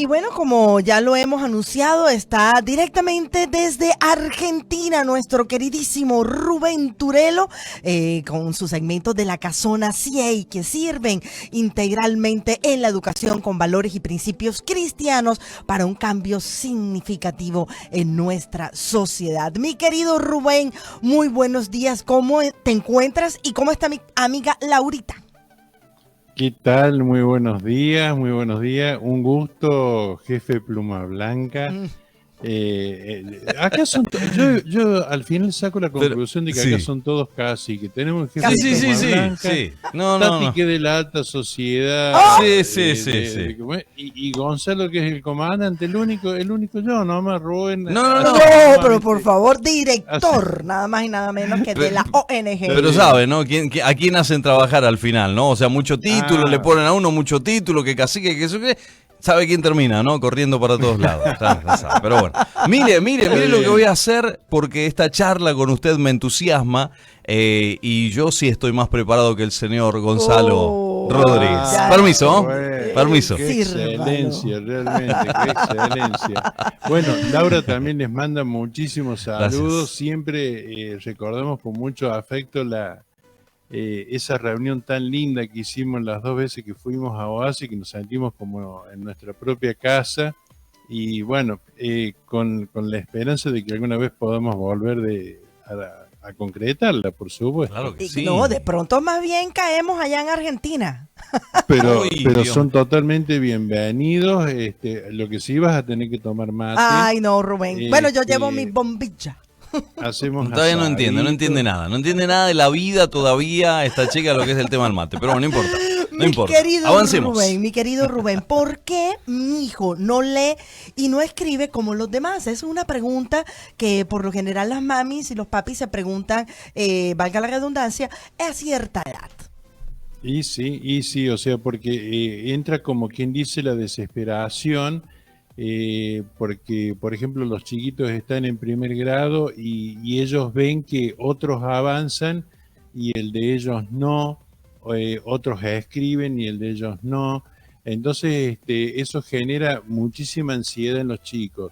Y bueno, como ya lo hemos anunciado, está directamente desde Argentina nuestro queridísimo Rubén Turelo con su segmento de la Casona CIEI, que sirven integralmente en la educación con valores y principios cristianos para un cambio significativo en nuestra sociedad. Mi querido Rubén, muy buenos días. ¿Cómo te encuentras y cómo está mi amiga Laurita? ¿Qué tal? Muy buenos días, muy buenos días. Un gusto, jefe Pluma Blanca. Acá son, yo al final saco la Pero, conclusión de que acá sí. son todos casi, que tenemos el jefe Casi. Pluma Sí. Blanca, No, Tati no. que es de la alta sociedad, ¡Oh! Sí. y Gonzalo que es el comandante, el único yo, nomás Rubén. No. No, Así, pero por favor, así. director, nada más y nada menos que de la ONG. Pero sabe, ¿no? ¿A quién hacen trabajar al final, no? O sea, mucho título, le Ah, ponen a uno mucho título, que cacique, que eso que... Sabe quién termina, ¿no? Corriendo para todos lados. Ya sabe. Pero bueno. Mire lo que voy a hacer, porque esta charla con usted me entusiasma y yo sí estoy más preparado que el señor Gonzalo Rodríguez. ya. Permiso, ¿no? Bueno, Permiso. qué excelencia, realmente, qué excelencia. Bueno, Laura también les manda muchísimos saludos. Gracias. Siempre recordamos con mucho afecto esa reunión tan linda que hicimos las dos veces que fuimos a Oasis, que nos sentimos como en nuestra propia casa. Y bueno, con la esperanza de que alguna vez podamos volver a concretarla, por supuesto. Claro que sí. No, de pronto más bien caemos allá en Argentina. Pero Uy, Dios. son totalmente bienvenidos. Lo que sí vas a tener que tomar mate. Ay, no, Rubén. Bueno, yo llevo mi bombilla. Hacemos Todavía no asadito. entiende nada de la vida todavía esta chica lo que es el tema del mate, pero bueno, no importa, avancemos. Mi querido Rubén, ¿por qué mi hijo no lee y no escribe como los demás? Es una pregunta que por lo general las mamis y los papis se preguntan, valga la redundancia, a cierta edad. Y sí, o sea, porque entra como quien dice la desesperación, porque, por ejemplo, los chiquitos están en primer grado y ellos ven que otros avanzan y el de ellos no, otros escriben y el de ellos no. Entonces, eso genera muchísima ansiedad en los chicos.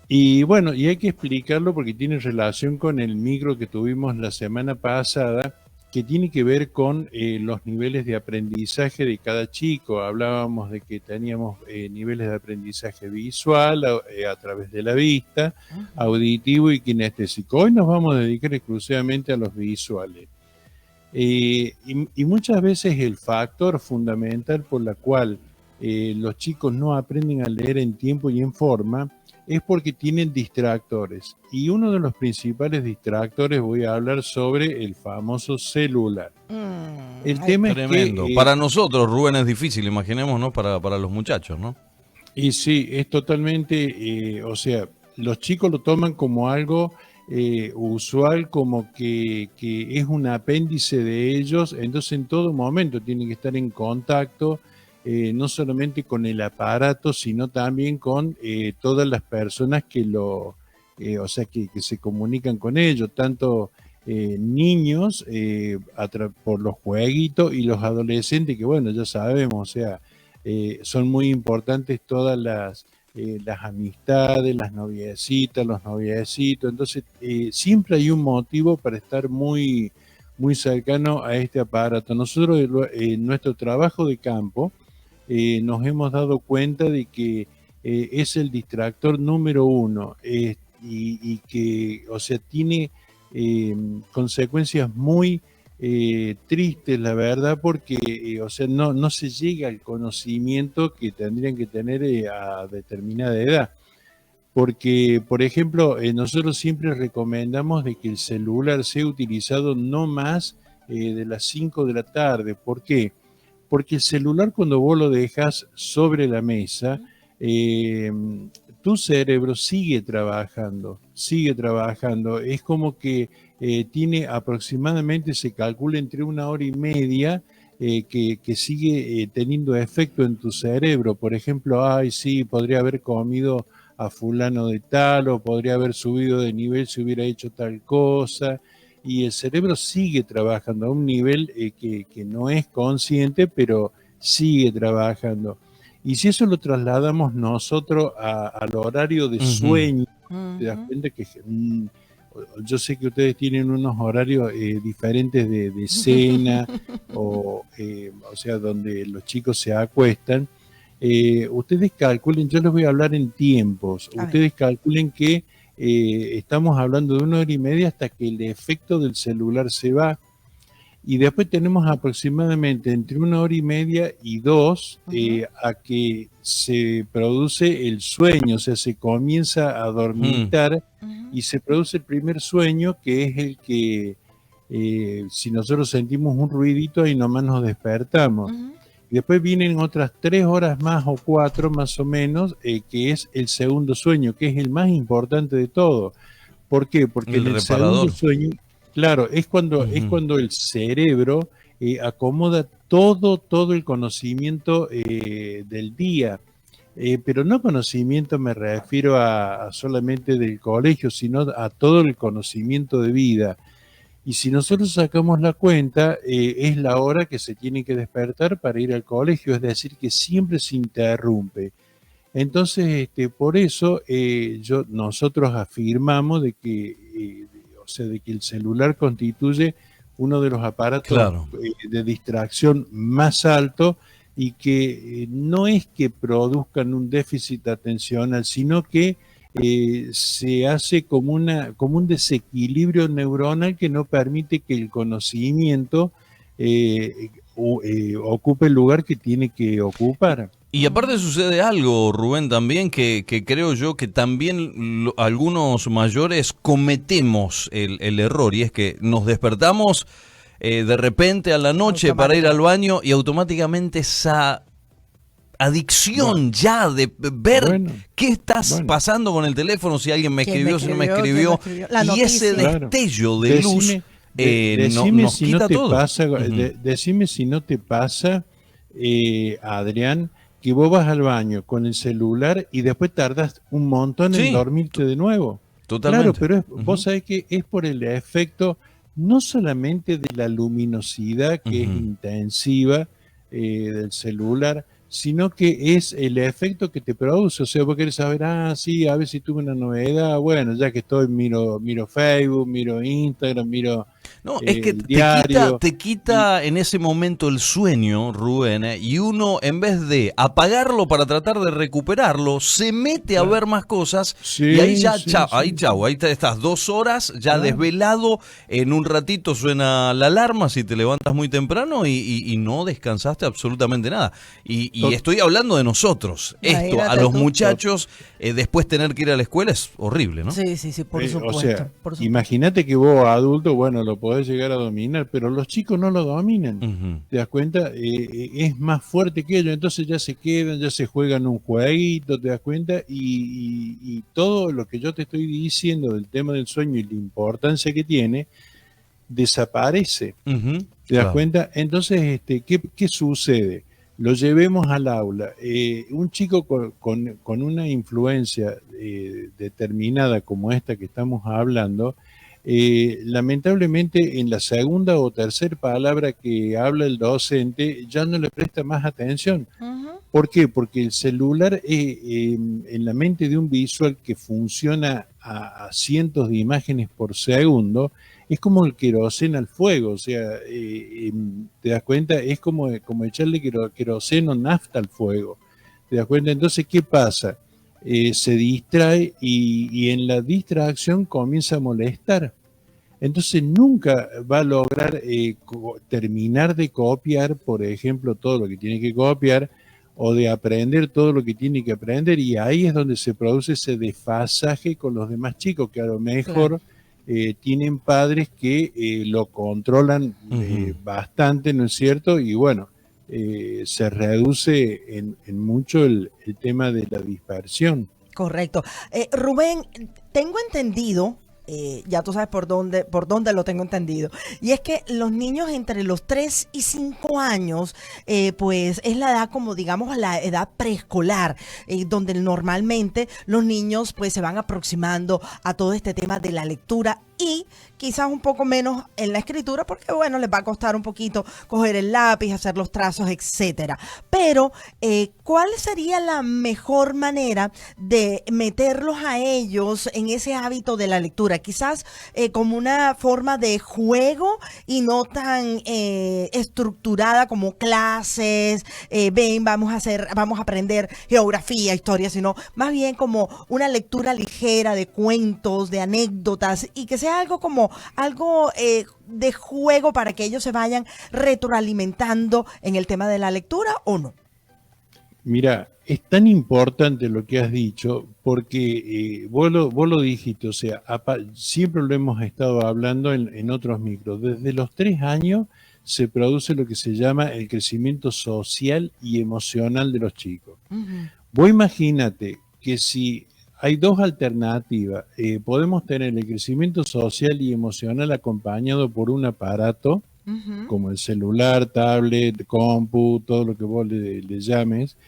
Y bueno, y hay que explicarlo porque tiene relación con el micro que tuvimos la semana pasada, que tiene que ver con los niveles de aprendizaje de cada chico. Hablábamos de que teníamos niveles de aprendizaje visual a través de la vista, auditivo y kinestésico. Hoy nos vamos a dedicar exclusivamente a los visuales. Y muchas veces el factor fundamental por la cual los chicos no aprenden a leer en tiempo y en forma es porque tienen distractores. Y uno de los principales distractores, voy a hablar sobre el famoso celular. El tema Tremendo. es que... Para nosotros, Rubén, es difícil, imaginemos, ¿no? Para los muchachos, ¿no? Y sí, es totalmente, o sea, los chicos lo toman como algo usual, como que es un apéndice de ellos, entonces en todo momento tienen que estar en contacto, no solamente con el aparato, sino también con todas las personas que o sea, que se comunican con ellos, tanto niños por los jueguitos y los adolescentes, que bueno, ya sabemos, o sea, son muy importantes todas las amistades, las noviecitas, los noviecitos. Entonces, siempre hay un motivo para estar muy, muy cercano a este aparato. Nosotros, en nuestro trabajo de campo, nos hemos dado cuenta de que es el distractor número uno y que, o sea, tiene consecuencias muy tristes, la verdad, porque o sea, no se llega al conocimiento que tendrían que tener a determinada edad. Porque, por ejemplo, nosotros siempre recomendamos de que el celular sea utilizado no más de las 5 de la tarde. ¿Por qué? Porque el celular, cuando vos lo dejas sobre la mesa, tu cerebro sigue trabajando. Es como que tiene aproximadamente, se calcula entre 1 hora y media que sigue teniendo efecto en tu cerebro. Por ejemplo, ay, sí, podría haber comido a fulano de tal, o podría haber subido de nivel si hubiera hecho tal cosa. Y el cerebro sigue trabajando a un nivel que no es consciente, pero sigue trabajando. Y si eso lo trasladamos nosotros al horario de sueño, te das cuenta que yo sé que ustedes tienen unos horarios diferentes de cena, o sea, donde los chicos se acuestan. Ustedes calculen, yo les voy a hablar en tiempos, ustedes calculen que estamos hablando de 1 hora y media hasta que el efecto del celular se va, y después tenemos aproximadamente entre 1 hora y media y 2 a que se produce el sueño, o sea, se comienza a dormitar y se produce el primer sueño, que es el que si nosotros sentimos un ruidito ahí nomás nos despertamos. Y después vienen otras 3 horas más o 4 más o menos, que es el segundo sueño, que es el más importante de todo. ¿Por qué? Porque en el segundo sueño, claro, es cuando el cerebro acomoda todo el conocimiento del día. Pero no conocimiento me refiero a solamente del colegio, sino a todo el conocimiento de vida. Y si nosotros sacamos la cuenta, es la hora que se tiene que despertar para ir al colegio, es decir, que siempre se interrumpe. Entonces, por eso nosotros afirmamos de que, o sea, de que el celular constituye uno de los aparatos de distracción más alto, y que no es que produzcan un déficit atencional, sino que se hace como un desequilibrio neuronal que no permite que el conocimiento ocupe el lugar que tiene que ocupar. Y aparte sucede algo, Rubén, también que creo yo que también algunos mayores cometemos el error, y es que nos despertamos de repente a la noche para ir al baño y automáticamente esa adicción ya de ver qué estás pasando con el teléfono, si alguien me escribió, si no me escribió, y ese destello de luz nos si quita no te todo. Pasa, decime si no te pasa, Adrián, que vos vas al baño con el celular y después tardas un montón en dormirte de nuevo. Totalmente. Claro, pero vos sabés que es por el efecto no solamente de la luminosidad que es intensiva del celular, sino que es el efecto que te produce. O sea, vos querés saber, sí, a ver si tuve una novedad, bueno, ya que estoy, miro Facebook, miro Instagram, miro es que te quita en ese momento el sueño, Rubén, y uno, en vez de apagarlo para tratar de recuperarlo, se mete a ver más cosas, y ahí ya, ahí te estás 2 horas ya desvelado, en un ratito suena la alarma si te levantas muy temprano y no descansaste absolutamente nada. Y estoy hablando de nosotros. Esto, a los muchachos, después tener que ir a la escuela es horrible, ¿no? Sí, por supuesto. O sea, imagínate que vos, adulto, bueno, lo podés llegar a dominar, pero los chicos no lo dominan. ¿Te das cuenta? Es más fuerte que ellos, entonces ya se quedan, ya se juegan un jueguito, ¿te das cuenta? Y todo lo que yo te estoy diciendo del tema del sueño y la importancia que tiene, desaparece. ¿Te das cuenta? Entonces, ¿qué sucede? Lo llevemos al aula. Un chico con una influencia determinada como esta que estamos hablando, lamentablemente en la segunda o tercera palabra que habla el docente ya no le presta más atención. ¿Por qué? Porque el celular en la mente de un visual que funciona a cientos de imágenes por segundo, es como el queroseno al fuego. O sea, te das cuenta, es como echarle queroseno, nafta al fuego. ¿Te das cuenta? Entonces, ¿qué pasa? Se distrae y en la distracción comienza a molestar. Entonces nunca va a lograr terminar de copiar, por ejemplo, todo lo que tiene que copiar, o de aprender todo lo que tiene que aprender, y ahí es donde se produce ese desfasaje con los demás chicos, que a lo mejor tienen padres que lo controlan bastante, ¿no es cierto? Y bueno, se reduce en mucho el tema de la dispersión. Correcto. Rubén, tengo entendido, ya tú sabes por dónde lo tengo entendido, y es que los niños entre los 3 y 5 años, pues es la edad, como digamos, la edad preescolar, donde normalmente los niños pues se van aproximando a todo este tema de la lectura, y quizás un poco menos en la escritura, porque bueno, les va a costar un poquito coger el lápiz, hacer los trazos, etcétera. Pero, ¿cuál sería la mejor manera de meterlos a ellos en ese hábito de la lectura? Quizás como una forma de juego y no tan estructurada como clases, vamos a aprender geografía, historia, sino más bien como una lectura ligera de cuentos, de anécdotas, y que sea algo como algo de juego para que ellos se vayan retroalimentando en el tema de la lectura, ¿o no? Mira, es tan importante lo que has dicho porque vos lo dijiste, o sea, siempre lo hemos estado hablando en otros micros. Desde los 3 años se produce lo que se llama el crecimiento social y emocional de los chicos. Ujú. Vos imagínate que si hay dos alternativas, podemos tener el crecimiento social y emocional acompañado por un aparato, Ujú. como el celular, tablet, compu, todo lo que vos le llames,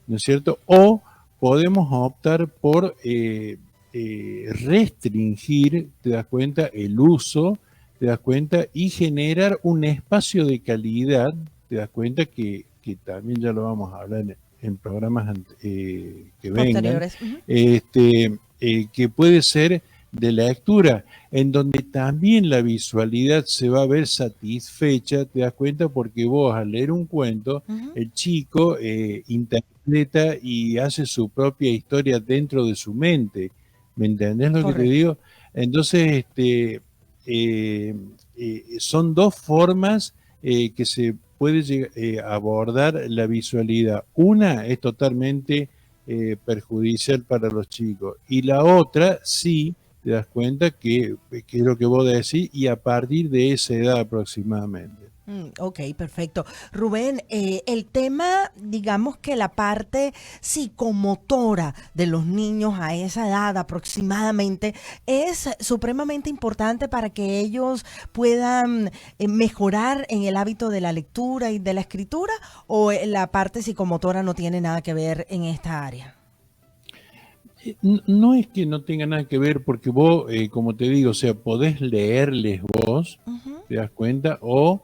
¿no es cierto? O podemos optar por restringir, te das cuenta, el uso, te das cuenta, y generar un espacio de calidad, te das cuenta que también ya lo vamos a hablar en programas que vengan, Posteriores. Ujú. que puede ser de lectura, en donde también la visualidad se va a ver satisfecha, te das cuenta, porque vos al leer un cuento, Ujú. el chico interpreta y hace su propia historia dentro de su mente. ¿Me entendés lo que te Correcto. digo? Entonces, son dos formas que se puede abordar la visualidad. Una es totalmente perjudicial para los chicos, y la otra sí te das cuenta que es lo que vos decís, y a partir de esa edad aproximadamente. Ok, perfecto. Rubén, el tema, digamos que la parte psicomotora de los niños a esa edad aproximadamente es supremamente importante para que ellos puedan mejorar en el hábito de la lectura y de la escritura, o la parte psicomotora no tiene nada que ver en esta área. No es que no tenga nada que ver, porque vos, como te digo, o sea, podés leerles vos, Ujú. te das cuenta, o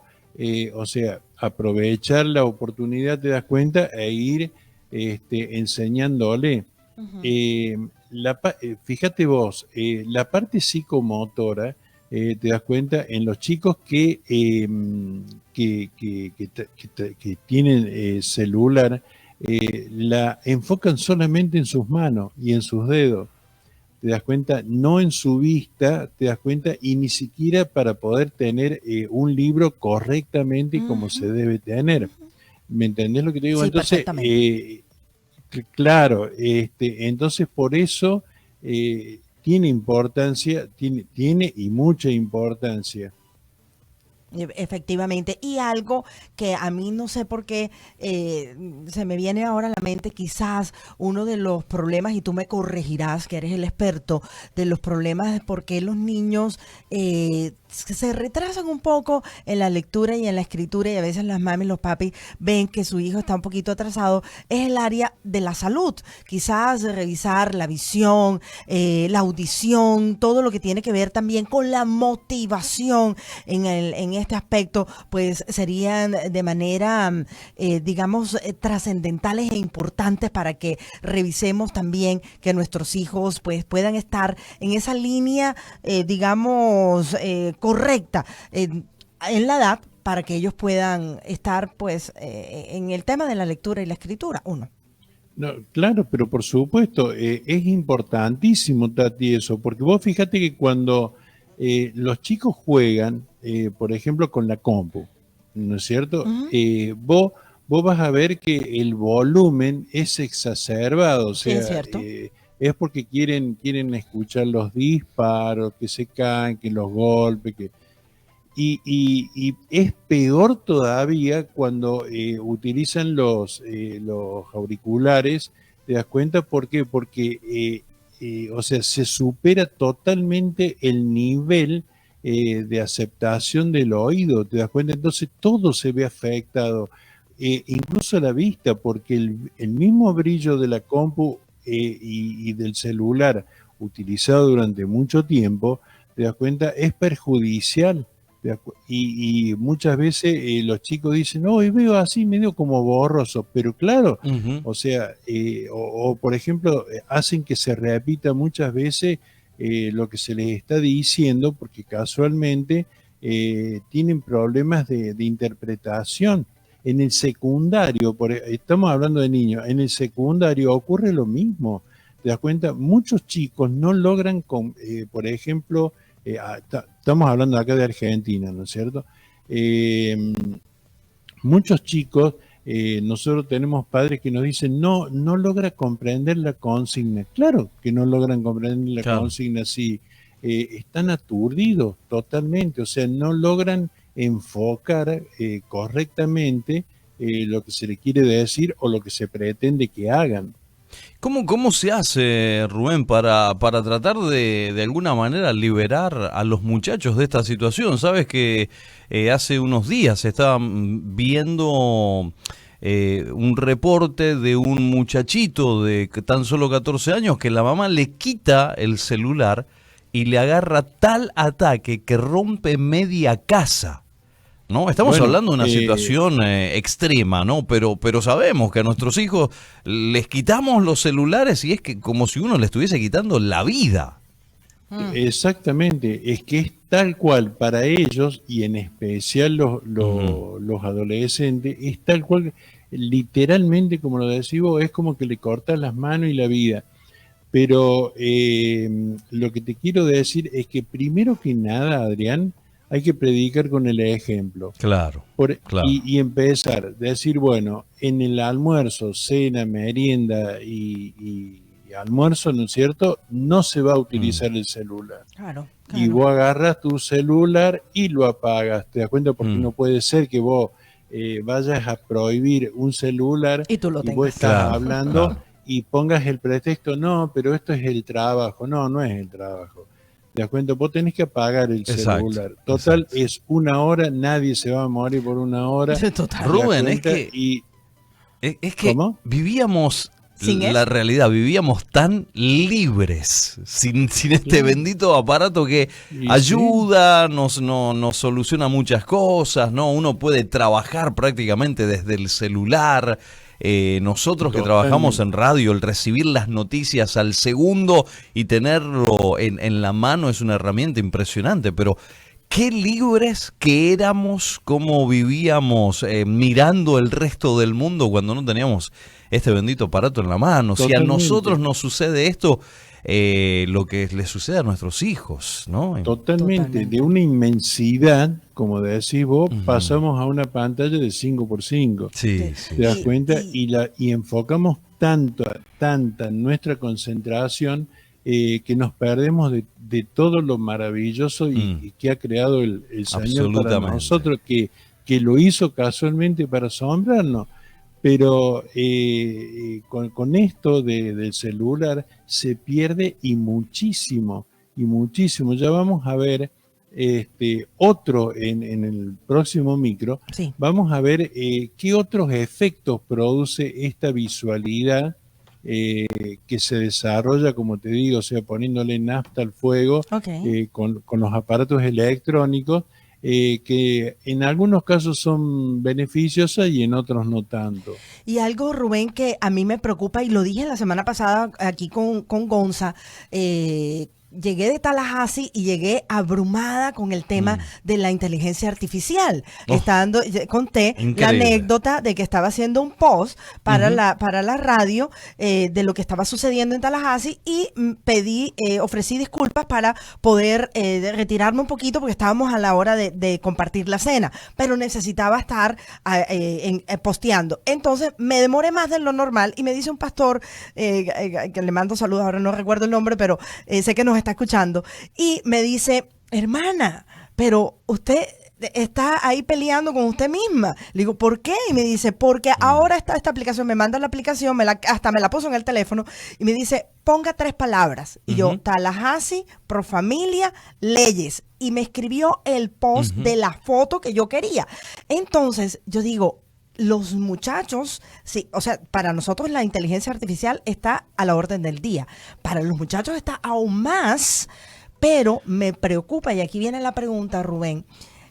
sea, aprovechar la oportunidad, te das cuenta, e ir enseñándole. Ujú. Fíjate vos, la parte psicomotora, te das cuenta en los chicos que tienen celular, la enfocan solamente en sus manos y en sus dedos, te das cuenta, no en su vista, te das cuenta, y ni siquiera para poder tener un libro correctamente y como se Ujú. debe tener. Ujú. ¿Me entendés lo que te digo? Sí, Entonces, perfectamente. claro, entonces por eso tiene importancia, tiene y mucha importancia. Efectivamente, y algo que a mí no sé por qué se me viene ahora a la mente, quizás uno de los problemas, y tú me corregirás que eres el experto, de los problemas de por qué los niños se retrasan un poco en la lectura y en la escritura, y a veces las mamis y los papis ven que su hijo está un poquito atrasado, es el área de la salud. Quizás revisar la visión, la audición, todo lo que tiene que ver también con la motivación en este aspecto, pues serían de manera, digamos, trascendentales e importantes para que revisemos también que nuestros hijos pues puedan estar en esa línea, digamos, correcta en la edad, para que ellos puedan estar pues en el tema de la lectura y la escritura, uno. No, claro, pero por supuesto, es importantísimo, Tati, eso, porque vos fíjate que cuando los chicos juegan, por ejemplo, con la compu, ¿no es cierto? Ujú. Vos vas a ver que el volumen es exacerbado, o Sí, es sea, cierto. es porque quieren escuchar los disparos, que se caen, que los golpes, y es peor todavía cuando utilizan los auriculares, ¿te das cuenta? ¿Por qué? Porque, o sea, se supera totalmente el nivel de aceptación del oído, ¿te das cuenta? Entonces todo se ve afectado, incluso la vista, porque el mismo brillo de la compu y del celular utilizado durante mucho tiempo, ¿te das cuenta? Es perjudicial. Y muchas veces los chicos dicen, no, y veo así medio como borroso, pero claro, Ujú. o sea, o por ejemplo, hacen que se repita muchas veces lo que se les está diciendo, porque casualmente tienen problemas de interpretación. En el secundario, estamos hablando de niños, en el secundario ocurre lo mismo. ¿Te das cuenta? Muchos chicos no logran, por ejemplo, estamos hablando acá de Argentina, ¿no es cierto? Muchos chicos, nosotros tenemos padres que nos dicen, no logra comprender la consigna. Claro que no logran comprender la Claro. consigna, sí. Están aturdidos totalmente, o sea, no logran enfocar correctamente lo que se le quiere decir o lo que se pretende que hagan. ¿Cómo se hace, Rubén, para tratar de alguna manera liberar a los muchachos de esta situación? Sabes que hace unos días estaba viendo un reporte de un muchachito de tan solo 14 años que la mamá le quita el celular y le agarra tal ataque que rompe media casa. ¿No? Estamos Bueno, hablando de una situación extrema, ¿no? Pero sabemos que a nuestros hijos les quitamos los celulares y es que como si uno le estuviese quitando la vida. Exactamente, es que es tal cual para ellos y en especial los adolescentes, es tal cual, literalmente como lo decís vos, es como que le cortas las manos y la vida. Pero lo que te quiero decir es que primero que nada, Adrián, hay que predicar con el ejemplo. Claro, claro. Y empezar, decir, bueno, en el almuerzo, cena, merienda y almuerzo, ¿no es cierto? No se va a utilizar el celular. Claro, Y claro. vos agarras tu celular y lo apagas. ¿Te das cuenta? Porque no puede ser que vos vayas a prohibir un celular Y tú lo vos tengas. estás Claro, hablando claro. y pongas el pretexto, no, pero esto es el trabajo. No, no es el trabajo. ¿Te das cuenta? Vos tenés que apagar el Exacto, celular. Total, exacto. es una hora, nadie se va a morir por una hora. Total. ¿Te das Rubén, es cuenta? que Y, Es que ¿cómo? vivíamos, ¿Sin la eso? realidad, vivíamos tan libres, sin este Claro. bendito aparato que Y ayuda, nos soluciona muchas cosas, ¿no? Uno puede trabajar prácticamente desde el celular. Nosotros que trabajamos en radio, el recibir las noticias al segundo y tenerlo en la mano es una herramienta impresionante, pero qué libres que éramos, cómo vivíamos mirando el resto del mundo cuando no teníamos este bendito aparato en la mano. Si a Totalmente. nosotros nos sucede esto, lo que les sucede a nuestros hijos, ¿no? Totalmente, de una inmensidad, como decís vos, Ujú. pasamos a una pantalla de 5x5. Sí, sí. ¿Te das Y- cuenta? y- Y enfocamos tanta nuestra concentración que nos perdemos de todo lo maravilloso y que ha creado el Señor para Absolutamente. nosotros, que lo hizo casualmente para asombrarnos. Pero con esto del celular se pierde y muchísimo, y muchísimo. Ya vamos a ver otro en el próximo micro. Sí. Vamos a ver qué otros efectos produce esta visualidad que se desarrolla, como te digo, o sea, poniéndole nafta al fuego Ok. con los aparatos electrónicos, que en algunos casos son beneficiosas y en otros no tanto. Y algo, Rubén, que a mí me preocupa, y lo dije la semana pasada aquí con Gonza, llegué de Tallahassee y llegué abrumada con el tema de la inteligencia artificial. Oh, Conté la increíble. anécdota de que estaba haciendo un post para, Ujú. para la radio de lo que estaba sucediendo en Tallahassee y ofrecí disculpas para poder retirarme un poquito porque estábamos a la hora de compartir la cena, pero necesitaba estar posteando. Entonces me demoré más de lo normal y me dice un pastor que le mando saludos, ahora no recuerdo el nombre, pero sé que nos está escuchando, y me dice, hermana, pero usted está ahí peleando con usted misma. Le digo, ¿por qué? Y me dice, porque ahora está esta aplicación, me manda la aplicación, hasta me la puso en el teléfono y me dice, ponga 3 palabras. Y yo, Tallahassee, Profamilia, leyes. Y me escribió el post de la foto que yo quería. Entonces, yo digo, los muchachos, sí, o sea, para nosotros la inteligencia artificial está a la orden del día. Para los muchachos está aún más, Pero me preocupa, y aquí viene la pregunta, Rubén,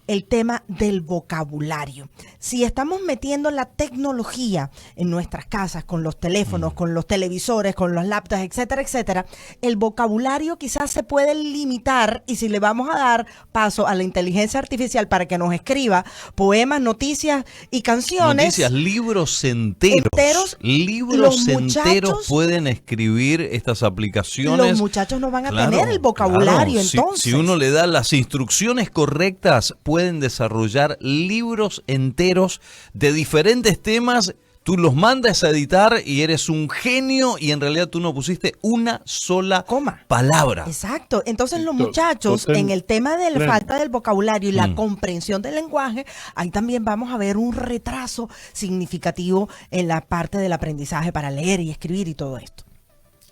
el tema del vocabulario. Si estamos metiendo la tecnología en nuestras casas, con los teléfonos, con los televisores, con los laptops, etcétera, etcétera, el vocabulario quizás se puede limitar, y si le vamos a dar paso a la inteligencia artificial para que nos escriba poemas, noticias y canciones. Noticias, libros enteros. Libros enteros pueden escribir estas aplicaciones. Los muchachos no van a tener el vocabulario, entonces. Si uno le da las instrucciones correctas, pueden desarrollar libros enteros de diferentes temas. Tú los mandas a editar y eres un genio, y en realidad tú no pusiste una sola palabra. Exacto. Entonces los muchachos, en el tema de la falta del vocabulario y la comprensión del lenguaje, ahí también vamos a ver un retraso significativo en la parte del aprendizaje para leer y escribir y todo esto.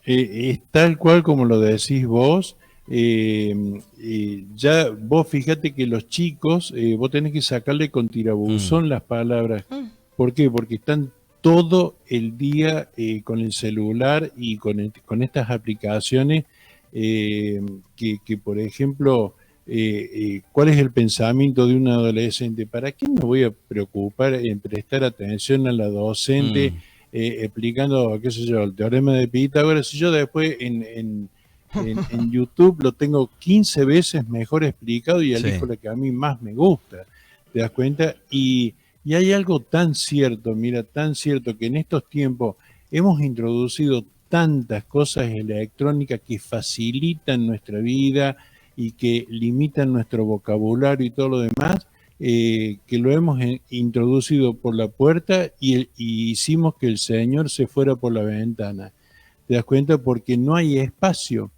Es tal cual como lo decís vos. Ya vos fíjate que los chicos, vos tenés que sacarle con tirabuzón las palabras. ¿Por qué? Porque están todo el día con el celular y con estas aplicaciones que por ejemplo, ¿cuál es el pensamiento de un adolescente? ¿Para qué me voy a preocupar en prestar atención a la docente explicando, qué sé yo, el teorema de Pitágoras, si yo después en YouTube lo tengo 15 veces mejor explicado y elijo lo que a mí más me gusta? ¿Te das cuenta? Y hay algo tan cierto, mira, tan cierto, que en estos tiempos hemos introducido tantas cosas electrónicas que facilitan nuestra vida y que limitan nuestro vocabulario y todo lo demás, que lo hemos introducido por la puerta y hicimos que el Señor se fuera por la ventana. ¿Te das cuenta? Porque no hay espacio.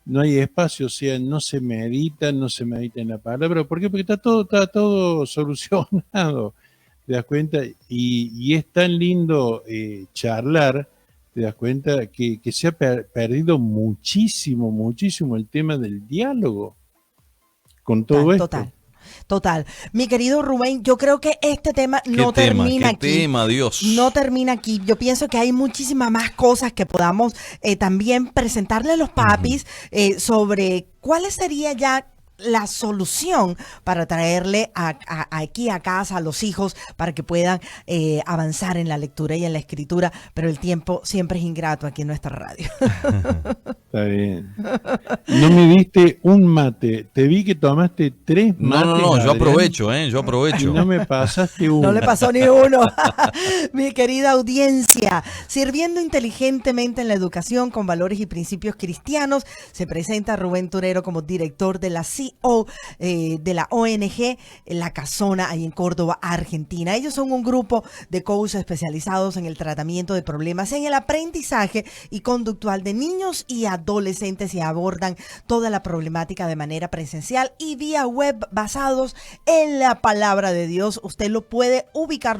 No hay espacio, o sea, no se medita en la palabra. ¿Por qué? Porque está todo solucionado. ¿Te das cuenta? Y es tan lindo charlar, ¿te das cuenta? Que se ha perdido muchísimo el tema del diálogo con todo esto. Total. Mi querido Rubén, yo creo que este tema no termina aquí. ¿Qué tema, Dios? No termina aquí. Yo pienso que hay muchísimas más cosas que podamos también presentarle a los papis sobre cuáles sería ya la solución para traerle aquí a casa a los hijos para que puedan avanzar en la lectura y en la escritura, pero el tiempo siempre es ingrato aquí en nuestra radio. Está bien. No me diste un mate, te vi que tomaste 3 mates. No, yo aprovecho, yo aprovecho. Y no me pasaste uno. No le pasó ni uno. Mi querida audiencia, sirviendo inteligentemente en la educación con valores y principios cristianos, se presenta Rubén Turero como director de la CEO de la ONG La Casona, ahí en Córdoba, Argentina. Ellos son un grupo de coaches especializados en el tratamiento de problemas en el aprendizaje y conductual de niños y adolescentes, y abordan toda la problemática de manera presencial y vía web basados en la palabra de Dios. Usted los puede ubicar